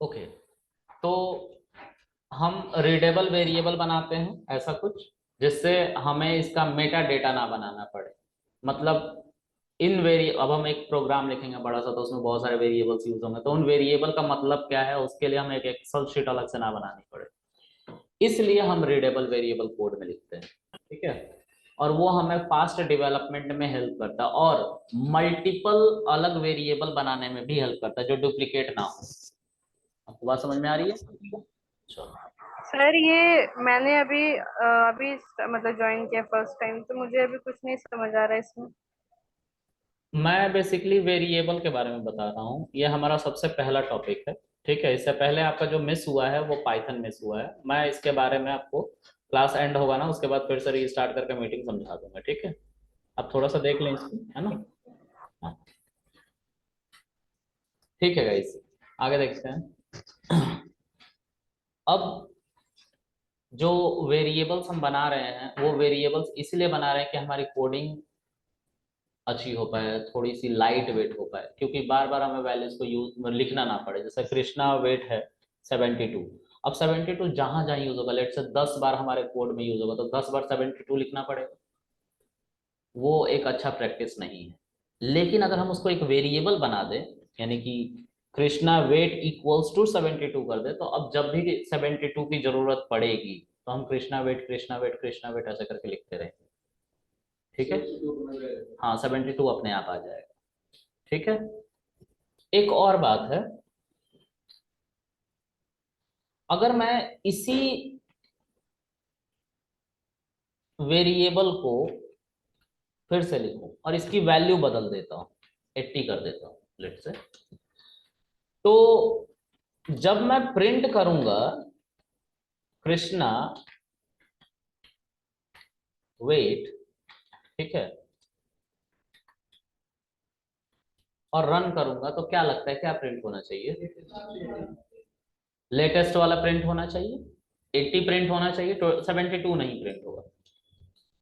Okay, तो हम readable variable बनाते हैं ऐसा कुछ, जिससे हमें इसका मेटा डेटा ना बनाना पड़े। मतलब इन वेरिए अब हम एक प्रोग्राम लिखेंगे बड़ा सा, तो उसमें बहुत सारे वेरिएबल्स यूज होंगे, तो उन वेरिएबल का मतलब क्या है उसके लिए हमें एक एक्सेल शीट अलग से ना बनानी पड़े, इसलिए हम रीडेबल वेरिएबल कोड में लिखते हैं। ठीक है, और वो हमें फास्ट डेवलपमेंट में हेल्प करता है और मल्टीपल अलग वेरिएबल बनाने में भी हेल्प करता है जो डुप्लीकेट ना हो। आपको बात समझ में आ रही है? चलो। सर ये मैंने अभी मतलब ज्वाइन किया फर्स्ट टाइम, तो मुझे अभी कुछ नहीं समझ आ रहा है इसमें। मैं बेसिकली वेरिएबल के बारे में बता रहा हूँ, ये हमारा सबसे पहला टॉपिक है। ठीक है, इससे पहले आपका जो मिस हुआ है वो पाइथन मिस हुआ है। मैं इसके बारे में आपको, क्लास एंड होगा ना उसके बाद फिर से रीस्टार्ट करके मीटिंग समझा दूंगा। ठीक है, आप थोड़ा सा देख लें इसको, है ना? हाँ, ठीक है गाइस, आगे देखते हैं। अब जो वेरिएबल्स हम बना रहे हैं वो वेरिएबल्स इसलिए बना रहे हैं कि हमारी कोडिंग अच्छी हो पाए, थोड़ी सी लाइट वेट हो पाए, क्योंकि बार बार हमें वैल्यूज को यूज लिखना ना पड़े। जैसे कृष्णा वेट है 72, अब 72 जहां जहां यूज होगा, लेट से 10 बार हमारे कोड में यूज होगा, तो 10 बार 72 लिखना पड़ेगा। वो एक अच्छा प्रैक्टिस नहीं है। लेकिन अगर हम उसको एक वेरिएबल बना दें, यानी कि कृष्णा वेट इक्वल्स टू 72 कर दे, तो अब जब भी 72 की जरूरत पड़ेगी तो हम Krishna wait Krishna wait Krishna wait ऐसे करके लिखते रहेंगे। ठीक है, हाँ 72 अपने आप आ जाएगा। ठीक है, एक और बात है, अगर मैं इसी वेरिएबल को फिर से लिखूं और इसकी वैल्यू बदल देता हूं, 80 कर देता हूं लेट से, तो जब मैं प्रिंट करूंगा कृष्णा वेट, ठीक है, और रन करूंगा, तो क्या लगता है क्या प्रिंट होना चाहिए? लेटेस्ट वाला प्रिंट होना चाहिए, 80 प्रिंट होना चाहिए, तो 72 नहीं प्रिंट होगा,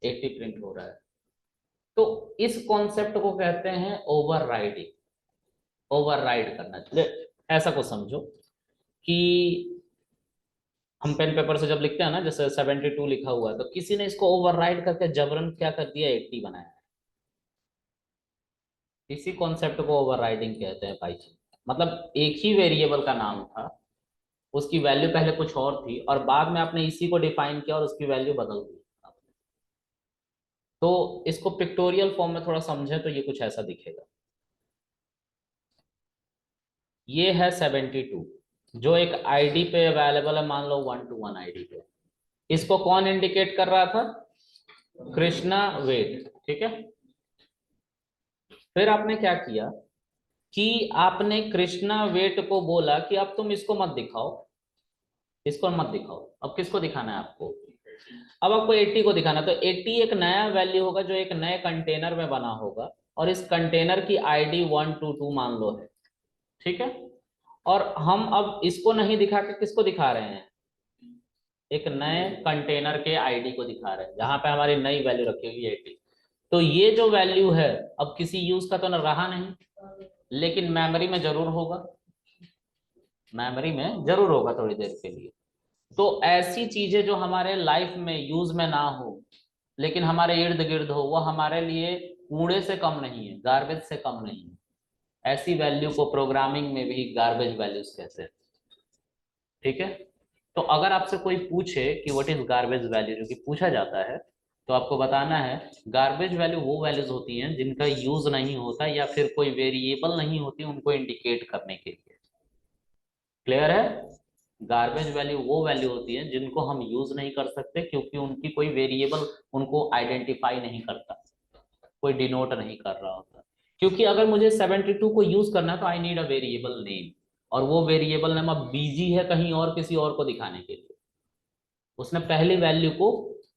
80 प्रिंट हो रहा है। तो इस कॉन्सेप्ट को कहते हैं ओवरराइडिंग। ओवरराइड करना चाहिए, ऐसा कुछ समझो कि हम पेन पेपर से जब लिखते हैं ना, जैसे 72 लिखा हुआ है, तो किसी ने इसको ओवरराइड करके जबरन क्या कर दिया, 80 बनाया है। इसी कॉन्सेप्ट को ओवरराइडिंग कहते हैं भाई जी। मतलब एक ही वेरिएबल का नाम था, उसकी वैल्यू पहले कुछ और थी और बाद में आपने इसी को डिफाइन किया और उसकी वैल्यू बदल दी। तो इसको पिक्टोरियल फॉर्म में थोड़ा समझे तो ये कुछ ऐसा दिखेगा। ये है 72, जो एक आईडी पे अवेलेबल है, मान लो 1 to 1 आईडी पे। इसको कौन इंडिकेट कर रहा था? कृष्णा वेट। ठीक है, फिर आपने क्या किया कि आपने कृष्णा वेट को बोला कि अब तुम इसको मत दिखाओ, इसको मत दिखाओ। अब किसको दिखाना है आपको? अब आपको 80 को दिखाना है, तो 80 एक नया वैल्यू होगा जो एक नए कंटेनर में बना होगा, और इस कंटेनर की आईडी 122 मान लो है। ठीक है, और हम अब इसको नहीं दिखा के किसको दिखा रहे हैं? एक नए कंटेनर के आईडी को दिखा रहे हैं जहां पे हमारी नई वैल्यू रखी हुई है 80। तो ये जो वैल्यू है अब किसी यूज का तो न रहा नहीं, लेकिन मेमोरी में जरूर होगा, मेमोरी में जरूर होगा थोड़ी देर के लिए। तो ऐसी चीजें जो हमारे लाइफ में यूज में ना हो लेकिन हमारे इर्द गिर्द हो, वो हमारे लिए कूड़े से कम नहीं है, गार्बेज से कम नहीं है। ऐसी वैल्यू को प्रोग्रामिंग में भी गार्बेज वैल्यूज कहते हैं। ठीक है, तो अगर आपसे कोई पूछे कि व्हाट इज गार्बेज वैल्यू, जो कि पूछा जाता है, तो आपको बताना है गार्बेज वैल्यू वो वैल्यूज होती हैं जिनका यूज नहीं होता या फिर कोई वेरिएबल नहीं होती उनको इंडिकेट करने के लिए। क्लियर है? गार्बेज वैल्यू वो वैल्यू होती है जिनको हम यूज नहीं कर सकते क्योंकि उनकी कोई वेरिएबल उनको आइडेंटिफाई नहीं करता, कोई डिनोट नहीं कर रहा होता। क्योंकि अगर मुझे 72 को यूज करना है तो I need a variable name, और वो वेरिएबल नेम अब बिजी है कहीं और किसी और को दिखाने के लिए। उसने पहली वैल्यू को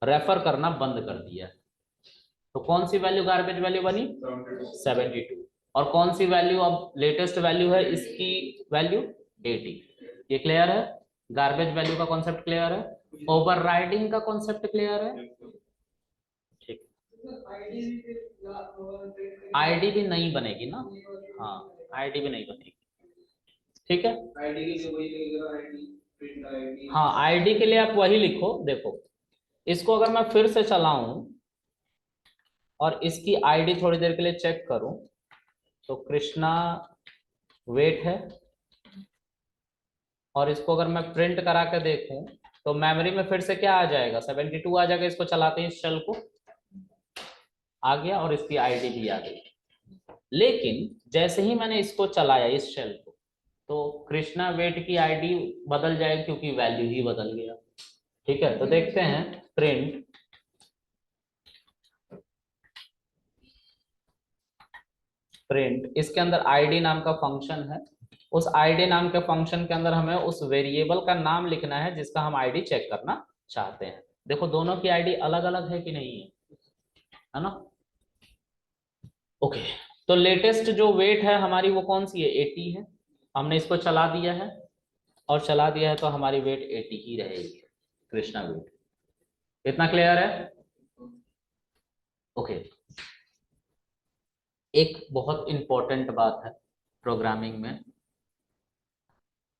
रेफर करना बंद कर दिया। तो कौन सी वैल्यू गार्बेज वैल्यू बनी? 72। और कौन सी वैल्यू अब लेटेस्ट वैल्यू है इसकी? वैल्यू 80। ये क्लियर है? गार्बेज वैल्यू का कॉन्सेप्ट क्लियर है? ओवरराइडिंग का कॉन्सेप्ट क्लियर है? ठीक, आईडी भी नहीं बनेगी ना। हाँ, आईडी भी नहीं बनेगी। ठीक है, आईडी के लिए वही लगेगा, आईडी प्रिंट आईडी। हाँ आईडी के लिए आप वही लिखो। देखो इसको अगर मैं फिर से चलाऊं और इसकी आईडी थोड़ी देर के लिए चेक करूं तो कृष्णा वेट है, और इसको अगर मैं प्रिंट करा के देखूं तो मेमोरी में फिर से क्या आ जाएगा, 72 आ जाएगा। इसको चलाते हैं, इस शेल को आ गया और इसकी आईडी भी आ गई। लेकिन जैसे ही मैंने इसको चलाया इस शेल को, तो कृष्णा वेट की आईडी बदल जाएगी क्योंकि वैल्यू ही बदल गया। ठीक है, तो देखते हैं प्रिंट इसके अंदर आईडी नाम का फंक्शन है। उस आईडी नाम के फंक्शन के अंदर हमें उस वेरिएबल का नाम लिखना है जिसका हम आईडी चेक करना चाहते हैं। देखो दोनों की आईडी अलग अलग है कि नहीं है ना। ओके, तो लेटेस्ट जो वेट है हमारी वो कौन सी है, 80 है। हमने इसको चला दिया है और चला दिया है तो हमारी वेट 80 ही रहेगी, कृष्णा वेट। इतना क्लियर है। ओके, एक बहुत इंपॉर्टेंट बात है प्रोग्रामिंग में,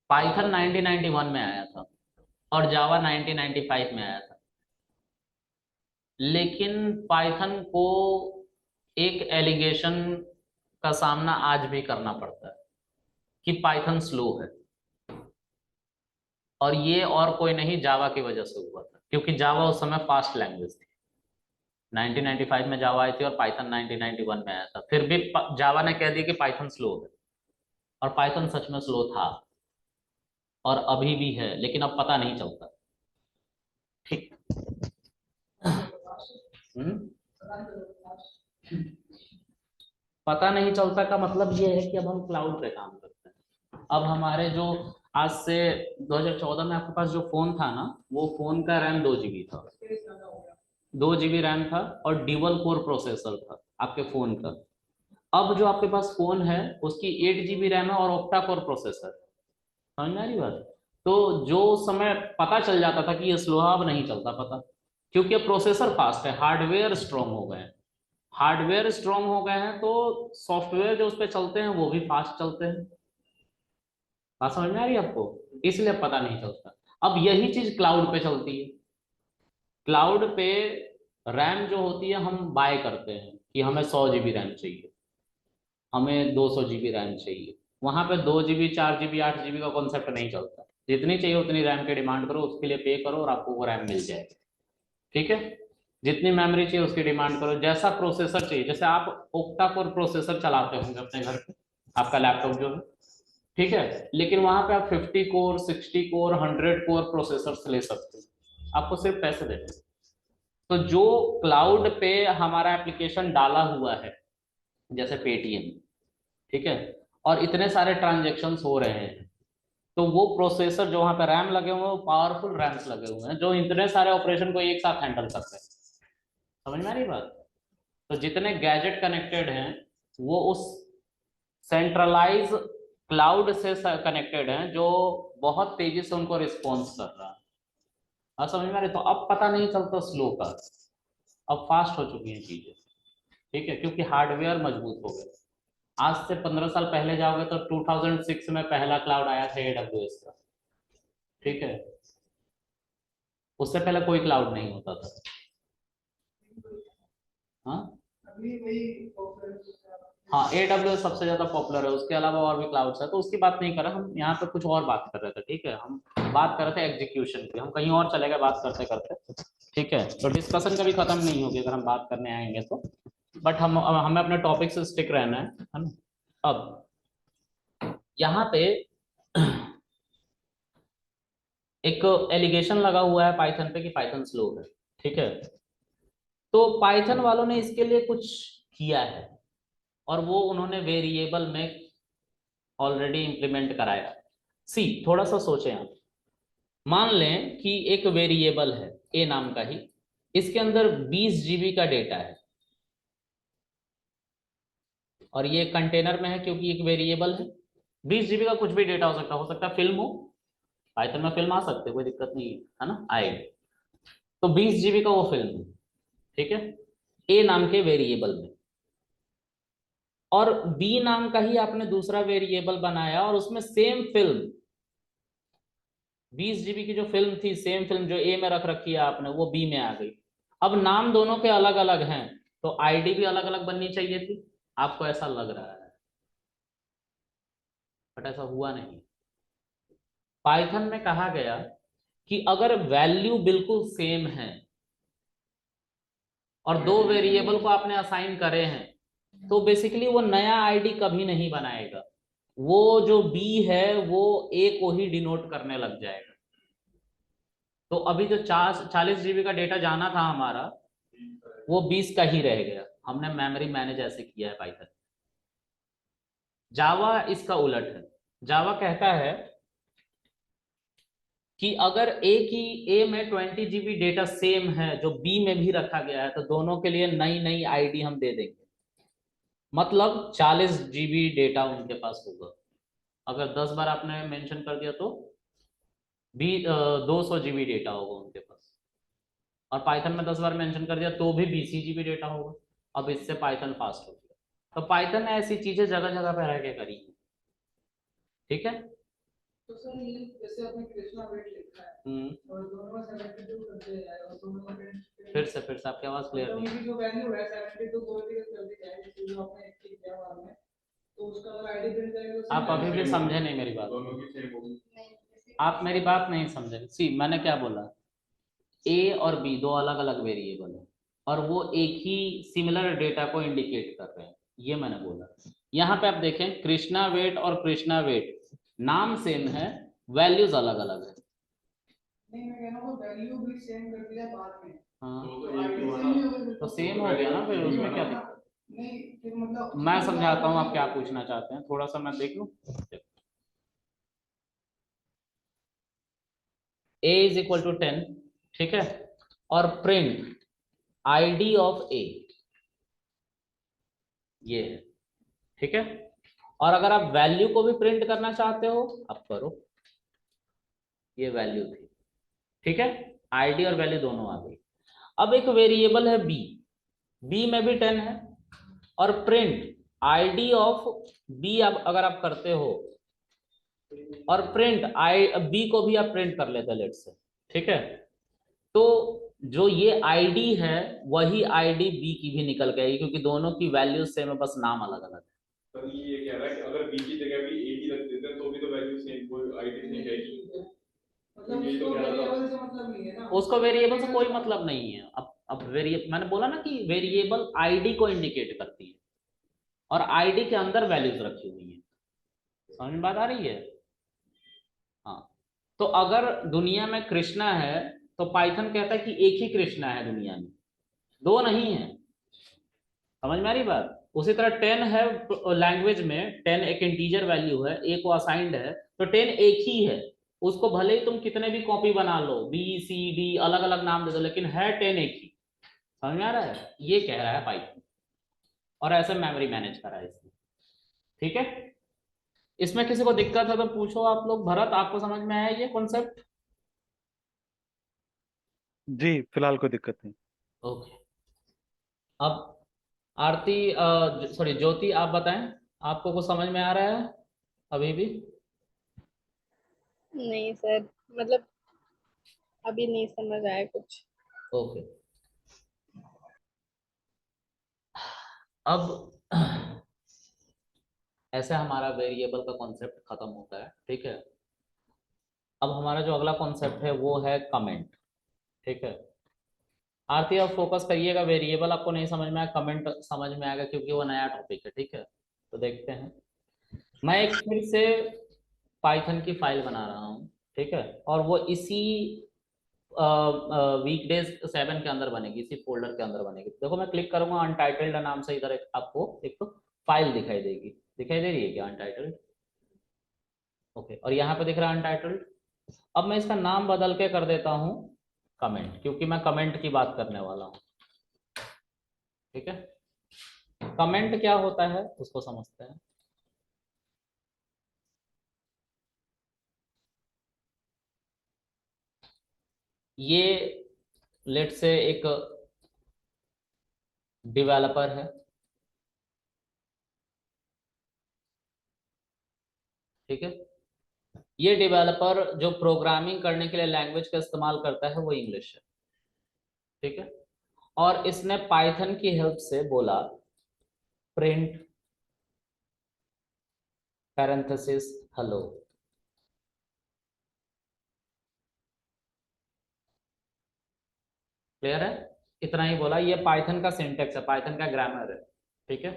पाइथन 1991 में आया था और जावा 1995 में आया था, लेकिन पाइथन को एक एलिगेशन का सामना आज भी करना पड़ता है कि पाइथन स्लो है। और ये और कोई नहीं, जावा की वजह से हुआ था, क्योंकि जावा उस समय फास्ट लैंग्वेज थी। 1995 में जावा आई थी और पाइथन 1991 में आया था। फिर भी जावा ने कह दिया कि पाइथन स्लो है, और पाइथन सच में स्लो था और अभी भी है, लेकिन अब पता नहीं चलता। ठीक। पता नहीं चलता का मतलब ये है कि अब हम क्लाउड पे काम करते हैं। अब हमारे जो आज से 2014 में आपके पास जो फोन था ना, वो फोन का रैम 2 GB था, 2 GB रैम था और ड्यूअल कोर प्रोसेसर था आपके फोन का। अब जो आपके पास फोन है उसकी 8 GB रैम है और ऑक्टा कोर प्रोसेसर। समझ में आ रही बात। तो जो समय पता चल जाता था कि ये स्लो है, अब नहीं चलता पता, क्योंकि अब प्रोसेसर फास्ट है, हार्डवेयर स्ट्रांग हो गए हैं। हार्डवेयर स्ट्रांग हो गए हैं तो सॉफ्टवेयर जो उस पर चलते हैं वो भी फास्ट चलते हैं। बात समझ में आ रही है आपको, इसलिए पता नहीं चलता। अब यही चीज क्लाउड पे चलती है। क्लाउड पे रैम जो होती है हम बाय करते हैं कि हमें 100 GB रैम चाहिए, हमें 200 GB रैम चाहिए। वहां पे 2 GB 4 GB 8 GB का कॉन्सेप्ट नहीं चलता। जितनी चाहिए उतनी रैम की डिमांड करो, उसके लिए पे करो और आपको वो रैम मिल जाएगी। ठीक है, जितनी मेमोरी चाहिए उसकी डिमांड करो, जैसा प्रोसेसर चाहिए। जैसे आप ओक्टा कोर प्रोसेसर चलाते होंगे अपने घर पे, आपका लैपटॉप जो है, ठीक है, लेकिन वहां पे आप 50 कोर 60 कोर 100 कोर प्रोसेसर ले सकते हैं, आपको सिर्फ पैसे देने। तो जो क्लाउड पे हमारा एप्लीकेशन डाला हुआ है जैसे पेटीएम, ठीक है, और इतने सारे ट्रांजेक्शन्स हो रहे हैं, तो वो प्रोसेसर जो वहां पे रैम लगे हुए हैं वो पावरफुल रैम्स लगे हुए हैं जो इतने सारे ऑपरेशन को एक साथ हैंडल करते हैं। समझ में आ रही बात। तो जितने गैजेट कनेक्टेड हैं वो उस सेंट्रलाइज क्लाउड से कनेक्टेड हैं जो बहुत तेजी से उनको रिस्पॉन्स कर रहा है। अब समझ में आ रही। तो अब पता नहीं चलता स्लो का, अब फास्ट हो चुकी हैं चीजें। ठीक है, क्योंकि हार्डवेयर मजबूत हो गए। आज से 15 साल पहले जाओगे तो 2006 में पहला क्लाउड आया था AWS का। ठीक है, उससे पहले कोई क्लाउड नहीं होता था। हाँ हाँ, AWS सबसे ज्यादा पॉपुलर है, उसके अलावा और भी क्लाउड्स है, तो उसकी बात नहीं कर रहे हम यहाँ पे, कुछ और बात कर रहे थे। ठीक है, हम बात कर रहे थे एग्जीक्यूशन की, हम कहीं और चले गए बात करते करते। ठीक है, तो डिस्कशन कभी खत्म नहीं होगी अगर हम बात करने आएंगे तो, बट हमें अपने टॉपिक से स्टिक रहना है ना। अब यहाँ पे एक एलिगेशन लगा हुआ है पाइथन पे कि पाइथन स्लो है। ठीक है, तो पाइथन वालों ने इसके लिए कुछ किया है और वो उन्होंने वेरिएबल में ऑलरेडी इंप्लीमेंट कराया। सी थोड़ा सा सोचें आप, मान लें कि एक वेरिएबल है ए नाम का ही, इसके अंदर 20 GB का डेटा है और ये कंटेनर में है क्योंकि एक वेरिएबल है। 20 GB का कुछ भी डेटा हो सकता है फिल्म हो, पाइथन में फिल्म आ सकती है, कोई दिक्कत नहीं है ना, आएगी। तो 20 GB का वो फिल्म है, ठीक है, ए नाम के वेरिएबल में। और बी नाम का ही आपने दूसरा वेरिएबल बनाया और उसमें सेम फिल्म 20 GB की जो फिल्म थी, सेम फिल्म जो ए में रख रखी है आपने, वो बी में आ गई। अब नाम दोनों के अलग अलग हैं तो आईडी भी अलग अलग बननी चाहिए थी, आपको ऐसा लग रहा है, बट ऐसा हुआ नहीं। पाइथन में कहा गया कि अगर वैल्यू बिल्कुल सेम है और दो वेरिएबल को आपने असाइन करे हैं तो बेसिकली वो नया आईडी कभी नहीं बनाएगा, वो जो बी है वो ए को ही डिनोट करने लग जाएगा। तो अभी जो 40 GB का डेटा जाना था हमारा, वो 20 का ही रह गया। हमने मेमोरी मैनेज ऐसे किया है पाइथन। जावा इसका उलट है। जावा कहता है कि अगर ए में 20 GB डेटा सेम है जो बी में भी रखा गया है तो दोनों के लिए नई नई आईडी हम दे देंगे। मतलब 40 GB डेटा उनके पास होगा। अगर 10 बार आपने मेंशन कर दिया तो भी 200 GB डेटा होगा उनके पास। और पाइथन में 10 बार मेंशन कर दिया तो भी 20 GB डेटा होगा। अब इससे पाइथन फास्ट हो गया। तो पाइथन ने ऐसी चीजें जगह जगह पे रह के करी है। ठीक है। तो सर ये जैसे आपने कृष्णा वेट लिखा है और दोनों में 72 करते हैं और दोनों में फिर से आपकी आवाज क्लियर तो नहीं उनकी जो वैल्यू है 72 को भी कर दी जाए जैसे जो आपने एक किया बाद में, तो उसका अगर आईडी प्रिंट करेंगे तो आप अभी भी समझे नहीं मेरी बात। दोनों की सेम होगी। आप मेरी बात नहीं समझे। सी मैंने क्या बोला, ए और बी दो अलग अलग वेरिएबल है और वो एक ही सिमिलर डेटा को इंडिकेट कर रहे हैं, ये मैंने बोला। यहाँ पे आप देखें कृष्णा वेट और कृष्णा वेट नाम सेम है, वैल्यूज अलग अलग है। नहीं मैं कह रहा हूँ वैल्यू भी सेम कर दिया बाद में। हाँ तो सेम हो गया ना, फिर उसमें क्या दिक्कत। नहीं फिर मतलब मैं समझाता हूँ आप क्या पूछना चाहते हैं, थोड़ा सा मैं देख लूं। a इज इक्वल टू 10, ठीक है, और प्रिंट आईडी ऑफ ए, ये है, ठीक है। और अगर आप वैल्यू को भी प्रिंट करना चाहते हो आप करो, ये वैल्यू थी, ठीक है। आईडी और वैल्यू दोनों आ गई। अब एक वेरिएबल है बी, बी में भी 10 है और प्रिंट आईडी ऑफ बी आप अगर आप करते हो और प्रिंट आई बी को भी आप प्रिंट कर लेते हैं लेट्स से, ठीक है, तो जो ये आईडी है वही आईडी बी की भी निकल गई क्योंकि दोनों की वैल्यू सेम है, बस नाम अलग अलग है। तो ये कह रहा है कि अगर बी की जगह भी ए की रख देते हैं तो भी तो वैल्यू सेम, कोई आईडी नहीं रहेगी। मतलब उसको वेरिएबल से मतलब नहीं है ना, उसको वेरिएबल से कोई मतलब नहीं है। अब वेरिएबल मैंने बोला ना कि वेरिएबल आईडी को इंडिकेट करती है और आईडी के अंदर वैल्यूज रखी हुई है। समझ में बात आ रही है? हाँ, तो अगर दुनिया में कृष्णा है तो पाइथन कहता है कि एक ही कृष्णा है दुनिया में, दो नहीं है। समझ में आ रही बात? उसी तरह 10 है लैंग्वेज में, 10 एक इंटीजर वैल्यू है, ए को असाइंड है तो 10 एक ही है। उसको भले ही तुम कितने भी कॉपी बना लो, बी सी डी अलग अलग नाम दे दो, लेकिन है 10 एक ही। समझ में आ रहा है? ये कह रहा है पाइथन, और ऐसे मेमोरी मैनेज करा है इसने। ठीक है, इसमें किसी को दिक्कत है तो पूछो आप लोग। भरत आपको समझ में आया ये कॉन्सेप्ट? जी फिलहाल कोई दिक्कत नहीं। ओके। अब आरती सॉरी ज्योति आप बताएं, आपको कुछ समझ में आ रहा है अभी भी? नहीं सर, मतलब अभी नहीं समझ आया कुछ। ओके। अब ऐसे हमारा वेरिएबल का कॉन्सेप्ट खत्म होता है, ठीक है। अब हमारा जो अगला कॉन्सेप्ट है वो है कमेंट, ठीक है। आरती आप फोकस करिएगा, वेरिएबल आपको नहीं समझ में आया, कमेंट समझ में आएगा क्योंकि वो नया टॉपिक है, ठीक है। तो देखते हैं, मैं एक फिर से पाइथन की फाइल बना रहा हूँ, ठीक है, और वो इसी वीकडेज 7 के अंदर बनेगी, इसी फोल्डर के अंदर बनेगी। देखो मैं क्लिक करूंगा अनटाइटल्ड नाम से, इधर एक आपको एक तो फाइल दिखाई देगी, दिखाई दे रही है क्या अनटाइटल्ड? ओके, और यहाँ पे दिख रहा है अनटाइटल्ड। अब मैं इसका नाम बदल के कर देता हूँ कमेंट, क्योंकि मैं कमेंट की बात करने वाला हूँ, ठीक है। कमेंट क्या होता है उसको समझते हैं। ये लेट से एक डेवलपर है, ठीक है, ये डेवलपर जो प्रोग्रामिंग करने के लिए लैंग्वेज का इस्तेमाल करता है वो इंग्लिश है। ठीक है, और इसने पाइथन की हेल्प से बोला प्रिंट पैरेंथेसिस हेलो। क्लियर है? इतना ही बोला, ये पाइथन का सिंटेक्स है, पाइथन का ग्रामर है। ठीक है,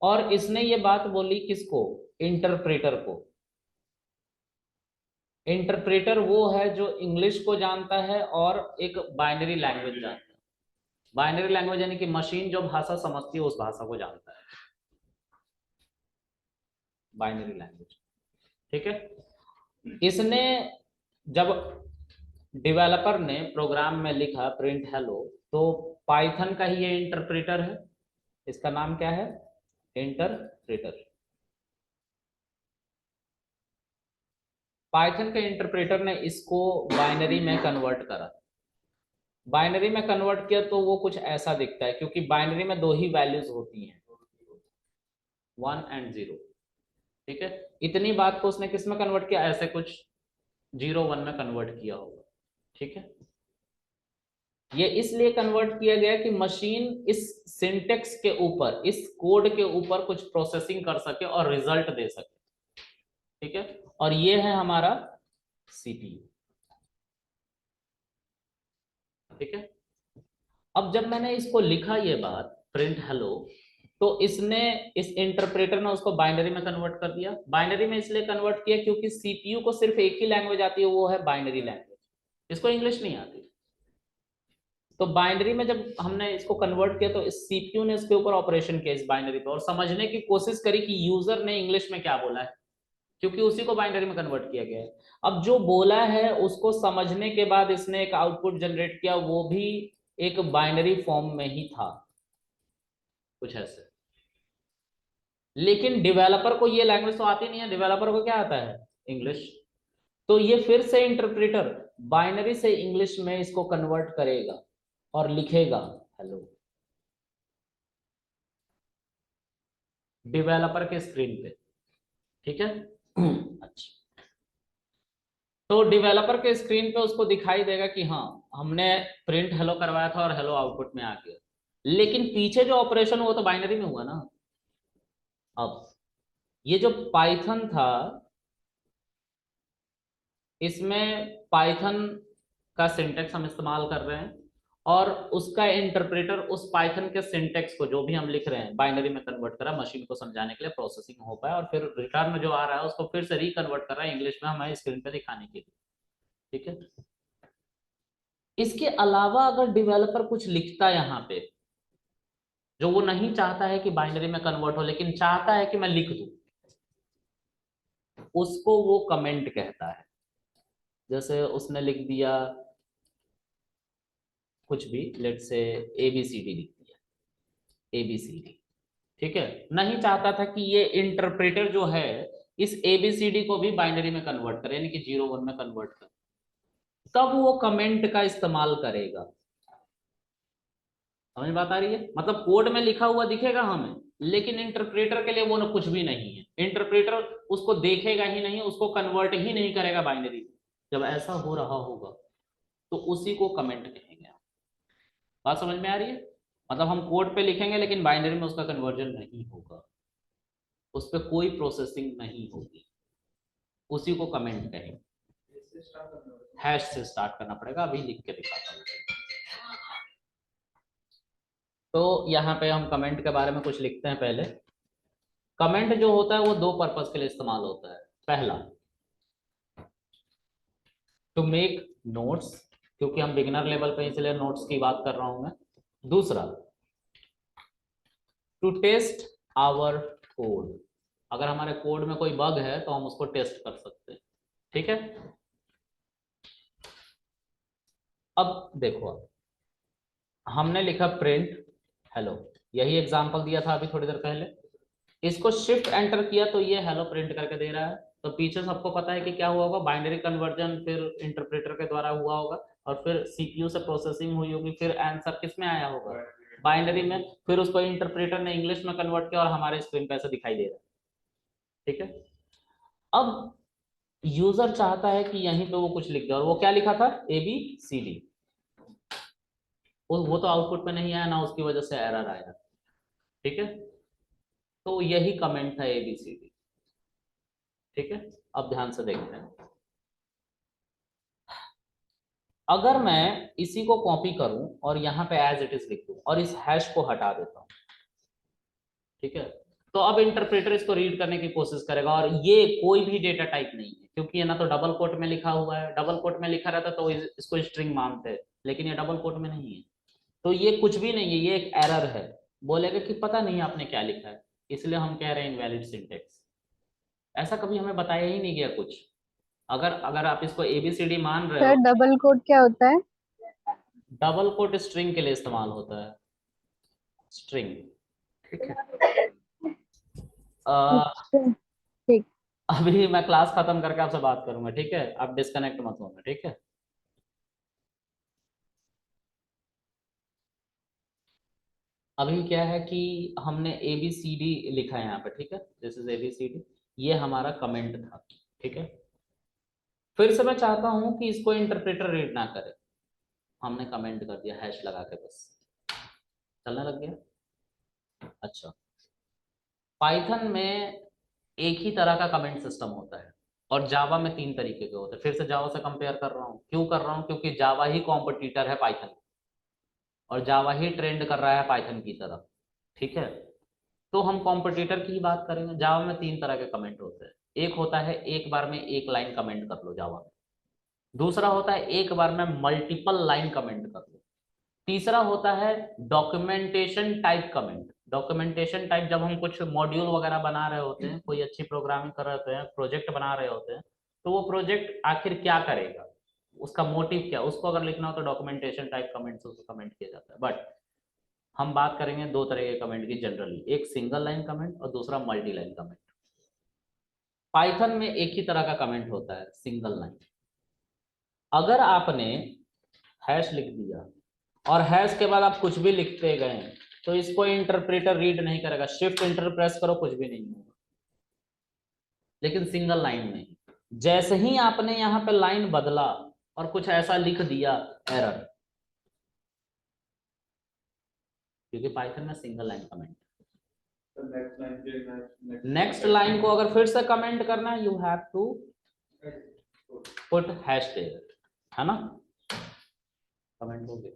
और इसने ये बात बोली किसको? इंटरप्रेटर को। इंटरप्रेटर वो है जो इंग्लिश को जानता है और एक बाइनरी लैंग्वेज जानता है। बाइनरी लैंग्वेज यानी कि मशीन जो भाषा समझती है उस भाषा को जानता है, बाइनरी लैंग्वेज। ठीक है, इसने जब डेवलपर ने प्रोग्राम में लिखा प्रिंट हेलो, तो पाइथन का ही ये इंटरप्रेटर है। इसका नाम क्या है? इंटरप्रेटर। पाइथन के इंटरप्रेटर ने इसको बाइनरी में कन्वर्ट करा। बाइनरी में कन्वर्ट किया तो वो कुछ ऐसा दिखता है, क्योंकि बाइनरी में दो ही वैल्यूज होती हैं, 1 और 0। ठीक है, इतनी बात को उसने किस में कन्वर्ट किया? ऐसे कुछ 0 1 में कन्वर्ट किया होगा। ठीक है, ये इसलिए कन्वर्ट किया गया कि मशीन इस सिंटेक्स के ऊपर, इस कोड के ऊपर कुछ प्रोसेसिंग कर सके और रिजल्ट दे सके। ठीक है, और ये है हमारा सीपीयू। ठीक है, अब जब मैंने इसको लिखा ये बात प्रिंट हेलो, तो इसने, इस इंटरप्रेटर ने उसको बाइनरी में कन्वर्ट कर दिया। बाइनरी में इसलिए कन्वर्ट किया क्योंकि सीपीयू को सिर्फ एक ही लैंग्वेज आती है, वो है बाइनरी लैंग्वेज, इसको इंग्लिश नहीं आती। तो बाइनरी में जब हमने इसको कन्वर्ट किया तो इस सीपीयू ने इसके ऊपर ऑपरेशन किया, इस बाइनरी पे, और समझने की कोशिश करी कि यूजर ने इंग्लिश में क्या बोला है, क्योंकि उसी को बाइनरी में कन्वर्ट किया गया है। अब जो बोला है उसको समझने के बाद इसने एक आउटपुट जनरेट किया, वो भी एक बाइनरी फॉर्म में ही था, कुछ ऐसे। लेकिन डेवलपर को ये लैंग्वेज तो आती नहीं है, डेवलपर को क्या आता है? इंग्लिश। तो ये फिर से इंटरप्रेटर बाइनरी से इंग्लिश में इसको कन्वर्ट करेगा और लिखेगा हेलो डेवलपर के स्क्रीन पे। ठीक है, अच्छा, तो डेवलपर के स्क्रीन पे उसको दिखाई देगा कि हाँ, हमने प्रिंट हेलो करवाया था और हेलो आउटपुट में आ गया। लेकिन पीछे जो ऑपरेशन हुआ तो बाइनरी में हुआ ना। अब ये जो पाइथन था, इसमें पाइथन का सिंटेक्स हम इस्तेमाल कर रहे हैं, और उसका इंटरप्रेटर उस पाइथन के सिंटेक्स को, जो भी हम लिख रहे हैं, बाइनरी में कन्वर्ट करा मशीन को समझाने के लिए, प्रोसेसिंग हो पाए, और फिर रिटर्न जो आ रहा है उसको फिर से रिकन्वर्ट कर रहा है इंग्लिश में हमें स्क्रीन पे दिखाने के लिए। ठीक है, इसके अलावा अगर डेवलपर कुछ लिखता है यहाँ पे, जो वो नहीं चाहता है कि बाइनरी में कन्वर्ट हो, लेकिन चाहता है कि मैं लिख दूं, उसको वो कमेंट कहता है। जैसे उसने लिख दिया कुछ भी, लेट से ABCD लिख दिया, ABCD। ठीक है, नहीं चाहता था कि ये इंटरप्रेटर जो है इस ABCD को भी बाइनरी में कन्वर्ट करे, यानी कि 0 1 में कन्वर्ट करे, तब वो कमेंट का इस्तेमाल करेगा। समझ बात आ रही है? मतलब कोड में लिखा हुआ दिखेगा हमें, लेकिन इंटरप्रेटर के लिए वो कुछ भी नहीं है। इंटरप्रेटर उसको देखेगा ही नहीं, उसको कन्वर्ट ही नहीं करेगा बाइनरी में। जब ऐसा हो रहा होगा तो उसी को कमेंट कहेंगे। बात समझ में आ रही है? मतलब हम कोड पे लिखेंगे लेकिन बाइनरी में उसका कन्वर्जन नहीं होगा, उस पर कोई प्रोसेसिंग नहीं होगी, उसी को कमेंट कहेंगे। हैश से स्टार्ट करना पड़ेगा, अभी लिख के दिखाता हूँ। तो यहाँ पे हम कमेंट के बारे में कुछ लिखते हैं। पहले कमेंट जो होता है वो दो पर्पस के लिए इस्तेमाल होता है। पहला, टू मेक नोट्स, क्योंकि हम बिगिनर लेवल पे इसलिए नोट्स की बात कर रहा हूं मैं। दूसरा, टू टेस्ट आवर कोड, अगर हमारे कोड में कोई बग है तो हम उसको टेस्ट कर सकते हैं। ठीक है, अब देखो, हमने लिखा प्रिंट हेलो, यही एग्जांपल दिया था अभी थोड़ी देर पहले। इसको शिफ्ट एंटर किया तो ये हेलो प्रिंट करके दे रहा है। तो पीछे सबको पता है कि क्या हुआ होगा, बाइनरी कन्वर्जन फिर इंटरप्रेटर के द्वारा हुआ होगा, और फिर सीपीयू से प्रोसेसिंग हुई होगी, फिर आंसर किस में आया होगा? बाइनरी में। फिर उसको इंटरप्रेटर ने इंग्लिश में कन्वर्ट किया और हमारे स्क्रीन पे ऐसा दिखाई दे रहा है। ठीक है, अब यूजर चाहता है कि यहीं पे वो कुछ लिख दे, और वो क्या लिखा था, ABCD, वो तो आउटपुट में नहीं आया ना, उसकी वजह से एरर आया। ठीक है, तो यही कमेंट था ABCD। ठीक है, अब ध्यान से देखते हैं। अगर मैं इसी को कॉपी करूं और यहाँ पे एज इट इज लिख दूं और इस हैश को हटा देता हूं, ठीक है, तो अब इंटरप्रेटर इसको रीड करने की कोशिश करेगा, और ये कोई भी डेटा टाइप नहीं है, क्योंकि ये ना तो डबल कोट में लिखा हुआ है, डबल कोट में लिखा रहता तो इसको स्ट्रिंग मानते हैं, लेकिन ये डबल कोट में नहीं है, तो ये कुछ भी नहीं है, ये एक एरर है। बोलेगा कि पता नहीं आपने क्या लिखा है, इसलिए हम कह रहे हैं इनवैलिड सिंटेक्स। ऐसा कभी हमें बताया ही नहीं गया कुछ। अगर अगर आप इसको ABCD मान रहे सर हो, डबल कोट क्या होता है? डबल कोट स्ट्रिंग के लिए इस्तेमाल होता है, स्ट्रिंग। ठीक है, अच्छा, ठीक। अभी मैं क्लास खत्म करके आपसे बात करूंगा, ठीक है, आप डिस्कनेक्ट मत होना, ठीक है। अभी क्या है कि हमने ABCD लिखा है यहाँ पे, ठीक है, दिस इज ABCD, ये हमारा कमेंट था। ठीक है, फिर से मैं चाहता हूं कि इसको इंटरप्रेटर रीड ना करे, हमने कमेंट कर दिया हैश लगा के, बस चलने लग गया। अच्छा, पाइथन में एक ही तरह का कमेंट सिस्टम होता है, और जावा में 3 तरीके के होते हैं। फिर से जावा से कंपेयर कर रहा हूँ, क्यों कर रहा हूँ, क्योंकि जावा ही कॉम्पिटिटर है पाइथन, और जावा ही ट्रेंड कर रहा है पाइथन की तरफ। ठीक है, तो हम कॉम्पिटिटर की ही बात करेंगे। जावा में 3 तरह के कमेंट होते हैं। एक होता है एक बार में एक लाइन कमेंट कर लो जावा में, दूसरा होता है एक बार में मल्टीपल लाइन कमेंट कर लो, तीसरा होता है documentation type comment. Documentation type जब हम कुछ मॉड्यूल वगैरह बना रहे होते हैं, कोई अच्छी प्रोग्रामिंग कर रहे होते हैं, प्रोजेक्ट बना रहे होते हैं, तो वो प्रोजेक्ट आखिर क्या करेगा, उसका मोटिव क्या, उसको अगर लिखना हो तो डॉक्यूमेंटेशन टाइप कमेंट से उसको कमेंट किया जाता है। बट हम बात करेंगे 2 तरह के कमेंट की जनरली, एक सिंगल लाइन कमेंट और दूसरा मल्टी लाइन कमेंट। पाइथन में एक ही तरह का कमेंट होता है, सिंगल लाइन। अगर आपने हैश लिख दिया और हैश के बाद आप कुछ भी लिखते गए, तो इसको इंटरप्रेटर रीड नहीं करेगा, शिफ्ट इंटर प्रेस करो कुछ भी नहीं होगा। लेकिन सिंगल लाइन नहीं, जैसे ही आपने यहाँ पे लाइन बदला और कुछ ऐसा लिख दिया, एरर, क्योंकि पाइथन में single line comment. Next line को अगर फिर से कमेंट करना है, you have to put hash there, है ना, कमेंट हो गया।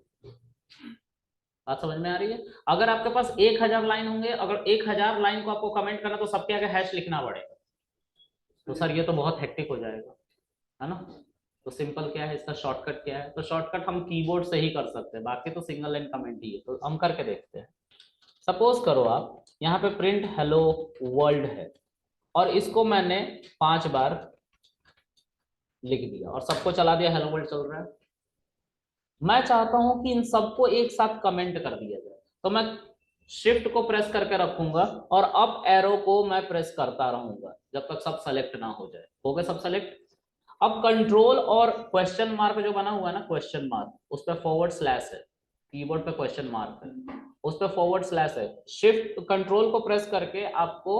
बात समझ में आ रही है? अगर आपके पास 1000 लाइन होंगे, अगर 1000 लाइन को आपको कमेंट करना, तो सबके आगे हैश लिखना पड़ेगा, तो सर ये तो बहुत हेक्टिक हो जाएगा, है ना। तो सिंपल क्या है, इसका शॉर्टकट क्या है, तो शॉर्टकट हम कीबोर्ड से ही कर सकते हैं, बाकी तो सिंगल लाइन कमेंट ही है। तो हम करके देखते हैं। सपोज करो आप यहाँ पे प्रिंट हेलो वर्ल्ड है, और इसको मैंने 5 बार लिख दिया और सबको चला दिया, हेलो वर्ल्ड चल रहा है। मैं चाहता हूं कि इन सबको एक साथ कमेंट कर दिया जाए, तो मैं शिफ्ट को प्रेस करके रखूंगा और अप एरो को मैं प्रेस करता रहूंगा जब तक सब सेलेक्ट ना हो जाए। हो गए सब सेलेक्ट। अब कंट्रोल और क्वेश्चन मार्क जो बना हुआ है ना, क्वेश्चन मार्क, उस पर फॉरवर्ड स्लैश है, कीबोर्ड पे क्वेश्चन मार्क है, उस पर फॉरवर्ड स्लैश है। शिफ्ट कंट्रोल को प्रेस करके आपको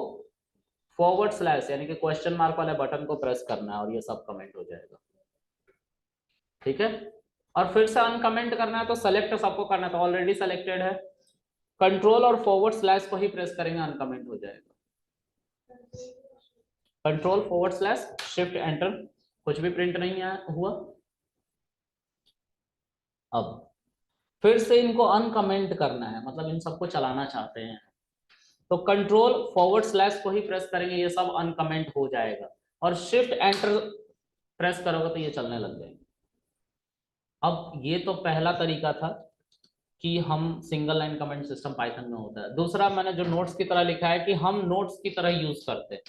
फॉरवर्ड स्लैश यानी कि क्वेश्चन मार्क वाले बटन को प्रेस करना है, और ये सब कमेंट हो जाएगा। ठीक है, और फिर से अनकमेंट करना है तो सेलेक्ट सबको करना है, तो ऑलरेडी सेलेक्टेड है, कंट्रोल और फॉरवर्ड स्लैश को ही प्रेस करेंगे, अनकमेंट हो जाएगा। Control forward slash shift enter, कुछ भी प्रिंट नहीं हुआ। अब फिर से इनको अनकमेंट करना है, मतलब इन सबको चलाना चाहते हैं, तो कंट्रोल फॉरवर्ड स्लैश को ही प्रेस करेंगे, ये सब अनकमेंट हो जाएगा, और शिफ्ट एंटर प्रेस करोगे तो ये चलने लग जाएंगे। अब ये तो पहला तरीका था कि हम single line comment system Python में होता है। दूसरा मैंने जो नोट्स की तरह लिखा है कि हम नोट्स की तरह यूज करते हैं।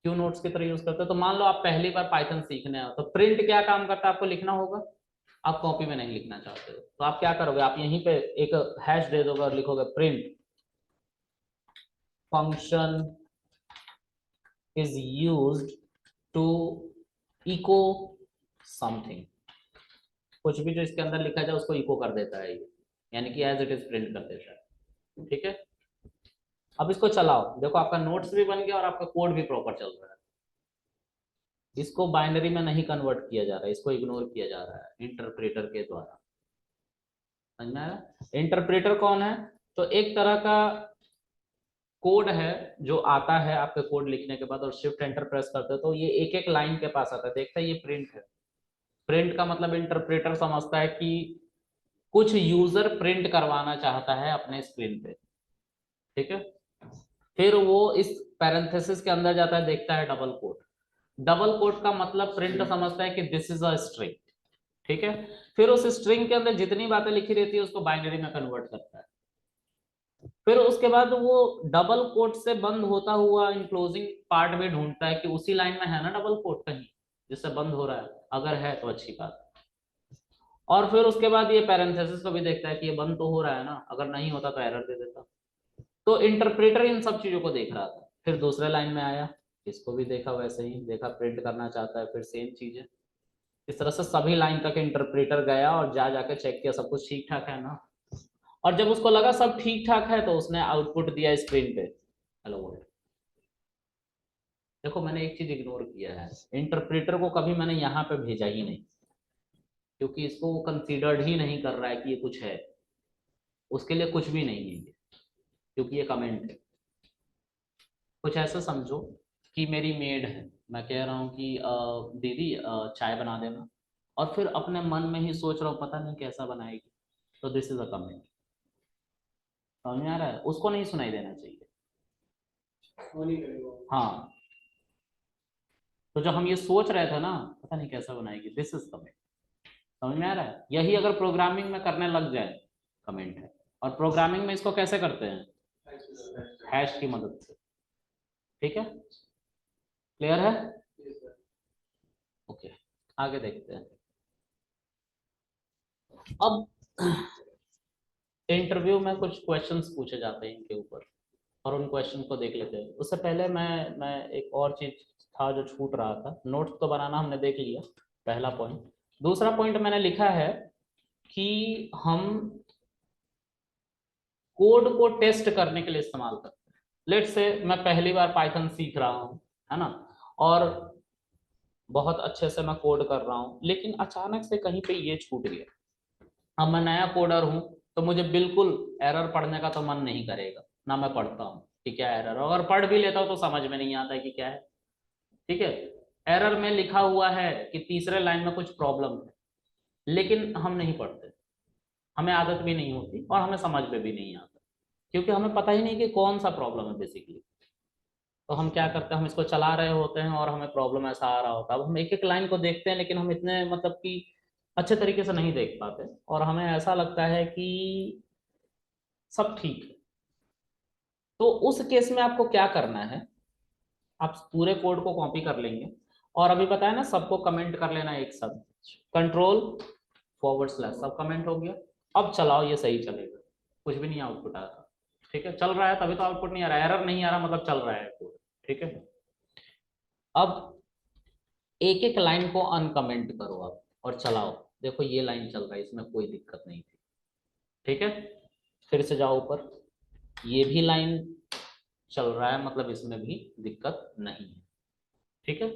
क्यों नोट्स की तरह यूज करते हैं? तो मान लो आप पहली बार पाइथन सीखने आओ, तो प्रिंट क्या काम करता है, आपको लिखना होगा, आप कॉपी में नहीं लिखना चाहते हो, तो आप क्या करोगे, आप यहीं पे एक हैश दे दोगे और लिखोगे print function is used to echo something, कुछ भी जो इसके अंदर लिखा जाए उसको इको कर देता है ये, यानी कि एज इट इज प्रिंट कर देता है। ठीक है, अब इसको चलाओ, देखो आपका नोट्स भी बन गया और आपका कोड भी प्रॉपर चल रहा है। इसको बाइनरी में नहीं कन्वर्ट किया जा रहा है, इसको इग्नोर किया जा रहा है इंटरप्रेटर के द्वारा। समझ में आया? इंटरप्रेटर कौन है? तो एक तरह का कोड है जो आता है आपके कोड लिखने के बाद और शिफ्ट एंटर प्रेस करते हो तो ये एक एक लाइन के पास आता है। देखता है ये प्रिंट है। प्रिंट का मतलब इंटरप्रेटर समझता है कि कुछ यूजर प्रिंट करवाना चाहता है अपने स्क्रीन पे, ठीक है। फिर वो इस पैरेंथेसिस के अंदर जाता है, देखता है डबल कोट। डबल कोट का मतलब प्रिंट समझता है कि दिस इज अ स्ट्रिंग, ठीक है। फिर उस स्ट्रिंग के अंदर जितनी बातें लिखी रहती है उसको बाइनरी में कन्वर्ट करता है। फिर उसके बाद वो डबल कोट से बंद होता हुआ इंक्लोजिंग पार्ट भी ढूंढता है कि उसी लाइन में है ना डबल कोट कहीं जिससे बंद हो रहा है, अगर है तो अच्छी बात है। और फिर उसके बाद ये पैरेंथेसिस को भी देखता है कि ये बंद तो हो रहा है ना, अगर नहीं होता तो एरर दे देता। तो इंटरप्रेटर इन सब चीजों को देख रहा था। फिर दूसरे लाइन में आया, इसको भी देखा, वैसे ही देखा प्रिंट करना चाहता है, फिर सेम चीज है। इस तरह से सभी लाइन तक इंटरप्रेटर गया और जा जाके चेक किया सब कुछ ठीक ठाक है ना। और जब उसको लगा सब ठीक ठाक है तो उसने आउटपुट दिया स्क्रीन पे, हेलो वर्ल्ड। देखो मैंने एक चीज इग्नोर किया है, इंटरप्रेटर को कभी मैंने यहाँ पे भेजा ही नहीं, क्योंकि इसको वो कंसीडर्ड ही नहीं कर रहा है कि ये कुछ है, उसके लिए कुछ भी नहीं है ये, क्योंकि ये कमेंट है। कुछ ऐसा समझो कि मेरी मेड है, मैं कह रहा हूँ कि दीदी चाय बना देना, और फिर अपने मन में ही सोच रहा हूँ पता नहीं कैसा बनाएगी, तो दिस इज अ कमेंट। समझ में आ रहा है? उसको नहीं सुनाई देना चाहिए। हाँ, तो जो हम ये सोच रहे थे ना पता नहीं कैसा बनाएगी, दिस इज कमेंट। समझ में आ रहा है? यही अगर प्रोग्रामिंग में करने लग जाए कमेंट है। और प्रोग्रामिंग में इसको कैसे करते हैं? हैश की मदद से, ठीक है। क्लियर है? ओके, आगे देखते हैं। अब इंटरव्यू में कुछ क्वेश्चंस पूछे जाते हैं इनके ऊपर और उन क्वेश्चन को देख लेते हैं। उससे पहले मैं एक और चीज था जो छूट रहा था। नोट्स तो बनाना हमने देख लिया, पहला पॉइंट। दूसरा पॉइंट मैंने लिखा है कि हम कोड को टेस्ट करने के लिए इस्तेमाल करते हैं। लेट्स से मैं पहली बार पाइथन सीख रहा हूँ, है ना, और बहुत अच्छे से मैं कोड कर रहा हूँ, लेकिन अचानक से कहीं पे ये छूट गया। अब मैं नया कोडर हूँ तो मुझे बिल्कुल एरर पढ़ने का तो मन नहीं करेगा, ना मैं पढ़ता हूँ कि क्या एरर, अगर पढ़ भी लेता हूँ तो समझ में नहीं आता है कि क्या है, ठीक है। एरर में लिखा हुआ है कि तीसरे लाइन में कुछ प्रॉब्लम है, लेकिन हम नहीं पढ़ते, हमें आदत भी नहीं होती और हमें समझ में भी नहीं आता, क्योंकि हमें पता ही नहीं कि कौन सा प्रॉब्लम है बेसिकली। तो हम क्या करते हैं, हम इसको चला रहे होते हैं और हमें प्रॉब्लम ऐसा आ रहा होता है। अब हम एक एक लाइन को देखते हैं लेकिन हम इतने मतलब कि अच्छे तरीके से नहीं देख पाते और हमें ऐसा लगता है कि सब ठीक है। तो उस केस में आपको क्या करना है, आप पूरे कोड को कॉपी कर लेंगे और अभी बताया ना सबको कमेंट कर लेना एक साथ, कंट्रोल/, सब कमेंट हो गया। अब चलाओ, ये सही चलेगा, कुछ भी नहीं आउटपुट आ रहा, ठीक है। चल रहा है तभी तो आउटपुट नहीं आ रहा, एरर नहीं आ रहा मतलब चल रहा है कोड, ठीक है। अब एक एक लाइन को अनकमेंट करो आप और चलाओ, देखो ये लाइन चल रहा है, इसमें कोई दिक्कत नहीं थी, ठीक है। फिर से जाओ ऊपर, ये भी लाइन चल रहा है मतलब इसमें भी दिक्कत नहीं है, ठीक है।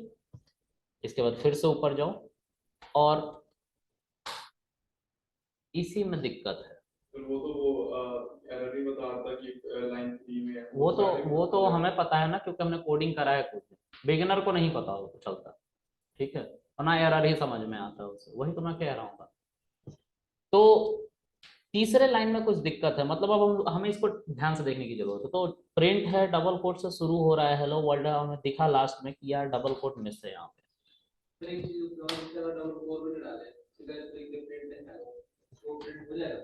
इसके बाद फिर से ऊपर जाओ और इसी में दिक्कत है, वो तो एरर ही बता रहा था कि लाइन 3 में है। वो तो हमें पता है ना, क्योंकि हमने कोडिंग करा है खुद। बिगिनर को नहीं पता हो तो चलता, ठीक है, और ना एरर ही समझ में आता है उसे, वही तो मैं कह रहा हूँ। तो तीसरे लाइन में कुछ दिक्कत है, मतलब अब हमें इसको ध्यान से देखने की जरूरत है। तो प्रिंट है, डबल कोट से शुरू हो रहा है, हेलो वर्ल्ड, हमें दिखा लास्ट में कि यार डबल कोट मिस है यहाँ पे।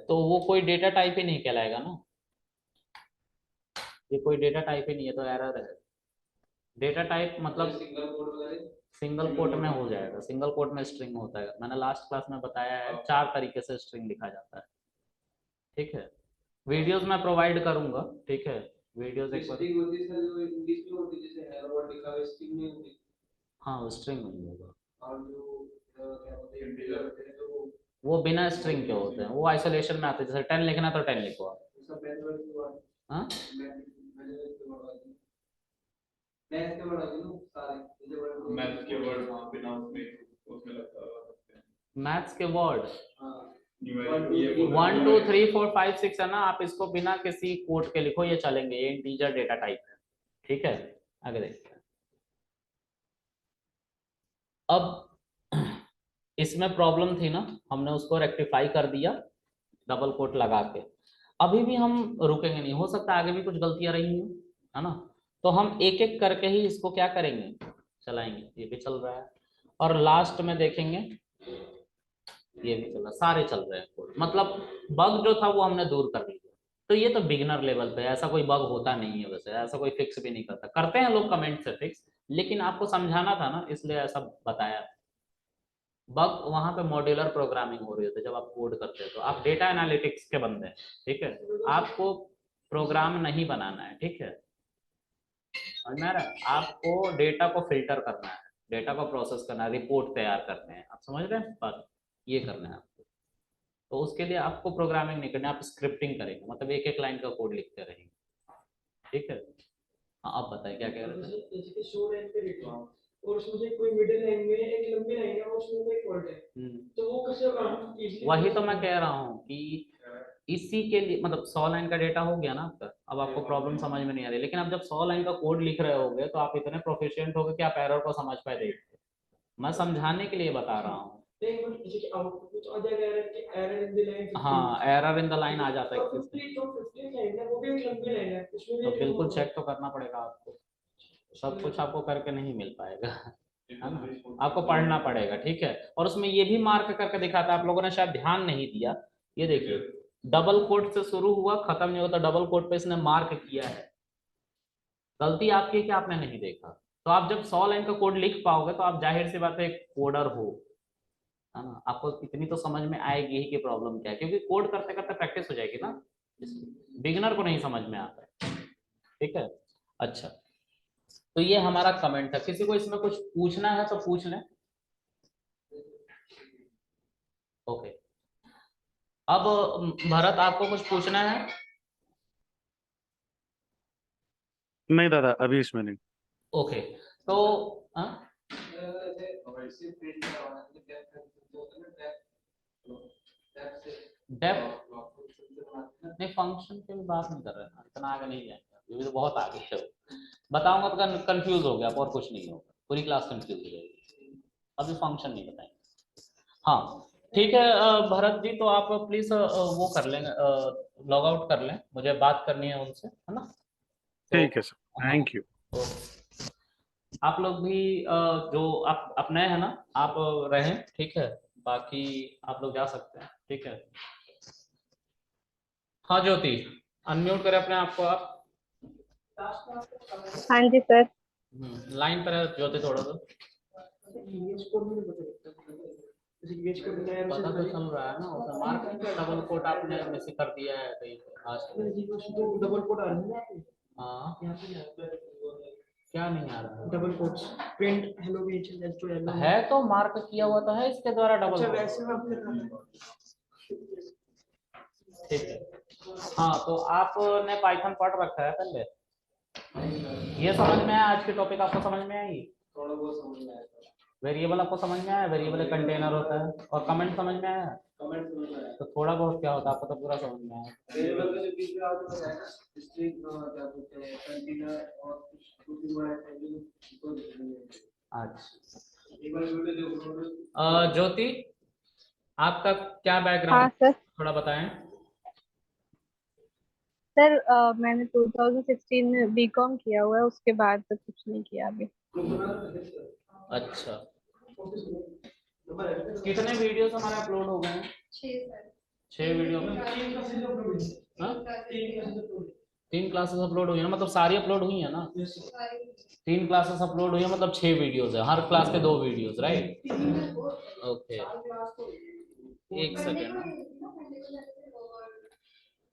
तो वो कोई डेटा टाइप ही नहीं कहलाएगा ना, ये कोई डेटा टाइप ही नहीं है, तो एरर है। डेटा टाइप मतलब सिंगल कोट में हो जाएगा, सिंगल कोट में स्ट्रिंग होता है, मैंने लास्ट क्लास में बताया है 4 तरीके से स्ट्रिंग लिखा जाता है, ठीक है। वीडियोस मैं प्रोवाइड करूंगा, ठीक है, वीडियोस एक बार। हाँ वो स्ट्रिंग नहीं होगा, वो बिना स्ट्रिंग के होते हैं, वो आइसोलेशन में आते हैं। जैसे 10 लिखना तो 10 लिखो आप। हाँ मैथ्स के वर्ड वहाँ पे ना उसमें लगता है मैथ्स के वर्ड न्यूमेरिक 1 2 3 4 5 6 है ना, आप इसको बिना किसी कोड के लिखो, ये चलेंगे, ये इंटीजर डेटा टाइप है, ठीक है। आगे देखते हैं। अब इसमें प्रॉब्लम थी ना, हमने उसको रेक्टिफाई कर दिया डबल कोट लगा के। अभी भी हम रुकेंगे नहीं, हो सकता है आगे भी कुछ गलतियां रही हो, है ना। तो हम एक एक करके ही इसको क्या करेंगे, चलाएंगे। ये भी चल रहा है और लास्ट में देखेंगे ये भी चल रहा है, सारे चल रहे हैं कोड। मतलब बग जो था वो हमने दूर कर लिया। तो ये तो बिगिनर लेवल पे, ऐसा कोई बग होता नहीं है, वैसे ऐसा कोई फिक्स भी नहीं करता, करते हैं लोग कमेंट से फिक्स, लेकिन आपको समझाना था ना, इसलिए ऐसा बताया। बग वहां पे मॉड्यूलर प्रोग्रामिंग हो रही होती है जब आप कोड करते हैं, तो आप डेटा एनालिटिक्स के बंदे हैं, ठीक है, आपको प्रोग्राम नहीं बनाना है, ठीक है। समझ में आ रहा है? आपको डेटा को फिल्टर करना है, डेटा को प्रोसेस करना है, रिपोर्ट तैयार करते हैं, आप समझ रहे हैं बात, ये करना है आपको। तो उसके लिए आपको प्रोग्रामिंग नहीं करनी, आप स्क्रिप्टिंग करेंगे, मतलब एक एक लाइन का कोड लिखते रहेंगे, ठीक है। हाँ आप बताएं क्या कह रहे थे। जैसे कि 100 लाइन पे लिख रहा हूँ और उसमें से कोई मिडिल लाइन में एक लंबी लाइन है और उसमें कोई फॉल्ट है, तो वो कैसे हम easily वही तो मैं कह रहा हूँ कि इसी के लिए, मतलब 100 लाइन का डेटा हो गया ना आपका, अब आपको प्रॉब्लम समझ में नहीं आ रही, लेकिन अब जब 100 लाइन का कोड लिख रहे होगे तो आप इतने प्रोफिशिएंट होगे कि आप एरर को समझ पाए देखते। मैं समझाने के लिए बता रहा हूँ। नहीं, मतलब जैसे कि आउटपुट आ जाएगा एरर कि एरर इन द लाइन 15। हाँ एरर इन द लाइन आ जाता है, तो 50 जो 15 लाइन है वो भी एक लंबी लाइन है, उसमें भी तो एक बिल्कुल लंबा- चेक तो करना पड़ेगा आपको, सब कुछ आपको करके नहीं मिल पाएगा, है ना, आपको पढ़ना पड़ेगा, ठीक है। और उसमें ये भी मार्क करके दिखाता है, आप लोगों ने शायद ध्यान नहीं दिया, ये देखिए डबल कोट से शुरू हुआ खत्म नहीं होता, डबल कोट पे इसने मार्क किया है। गलती आपकी है कि आपने नहीं देखा। तो आप जब 100 लाइन का कोड लिख पाओगे तो आप जाहिर सी बात है एक कोडर हो, है ना, आपको इतनी तो समझ में आएगी ही कि प्रॉब्लम क्या है, क्योंकि कोड करते करते प्रैक्टिस हो जाएगी ना, बिगिनर को नहीं समझ में आता है, ठीक है। अच्छा तो ये हमारा कमेंट है, किसी को इसमें कुछ पूछना है तो पूछ लें। ओके अब भरत आपको कुछ पूछना है। नहीं दादा अभी इसमें नहीं। ओके तो डेप्थ नहीं, फंक्शन की भी बात नहीं कर रहे हैं, इतना आगे नहीं जाएंगे, ये तो बहुत आगे है। बताऊंगा तो कंफ्यूज हो गया, और कुछ नहीं होगा, पूरी क्लास कंफ्यूज हो जाएगी, अभी फंक्शन नहीं बताएंगे। हाँ ठीक है भरत जी, तो आप प्लीज वो कर लें, लॉग आउट कर लें, मुझे बात करनी है उनसे, है ना। तो ठीक है सर, हाँ, थैंक यू। तो आप लोग भी जो आप नए हैं ना, आप रहें, ठीक है, बाकी आप लोग जा सकते हैं, ठीक है। हाँ ज्योति अनम्यूट करें अपने आप को आप। हाँ जी सर। लाइन पर है ज्योति, थोड़ा सा EVS कोड में नहीं पता लगता, जैसे EVS कोड में नया पता तो चल रहा है ना, उसे मार्क नहीं किया, डबल कोट आपने मिस कर दिया है कहीं पे लास्ट में। तो डबल कोड आ रहा है हाँ यहाँ पे नहीं आता है। क्या नहीं आ रहा डबल कोट्स प्रिंट हेलो बीच है तो मार्क किया हुआ तो है इसके द्वारा डबल अच्छा कोट, वैसे मैं कर रहा हूँ। ठीक है। हाँ तो आपने पाइथन पढ़ रखा है पहले, ये समझ में आया, आज की टॉपिक आपको समझ में आई, थोड़ा बहुत समझ में आया, वेरिएबल आपको समझ में आया, वेरिएबल कंटेनर होता है, और कमेंट समझ में आया, कमेंट समझ में आया। तो थोड़ा बहुत क्या होता है आपको तो पूरा समझ में आया। वेरिएबल का जो बीच में आपको बताया ना स्ट्रिंग क्या बोलते हैं कंटेनर और कुछ दूसरी वर्ड है जो अच्छा एक बार वीडियो देखो। ज्योति आपका क्या हाँ बैकग्राउंड सर। थोड़ा बताएं। सर मैंने 2016 में बीकॉम किया हुआ है, उसके बाद तो कुछ नहीं किया अभी। अच्छा कितने वीडियोस हमारे अपलोड हो गए हैं? 6 वीडियो में। हाँ? 3 क्लासेस अपलोड हुई है ना, मतलब सारी अपलोड हुई है ना, 3 क्लासेस अपलोड हुई है, मतलब 6 वीडियोस है, हर क्लास के 2 वीडियोस, राइट। ओके एक सेकेंड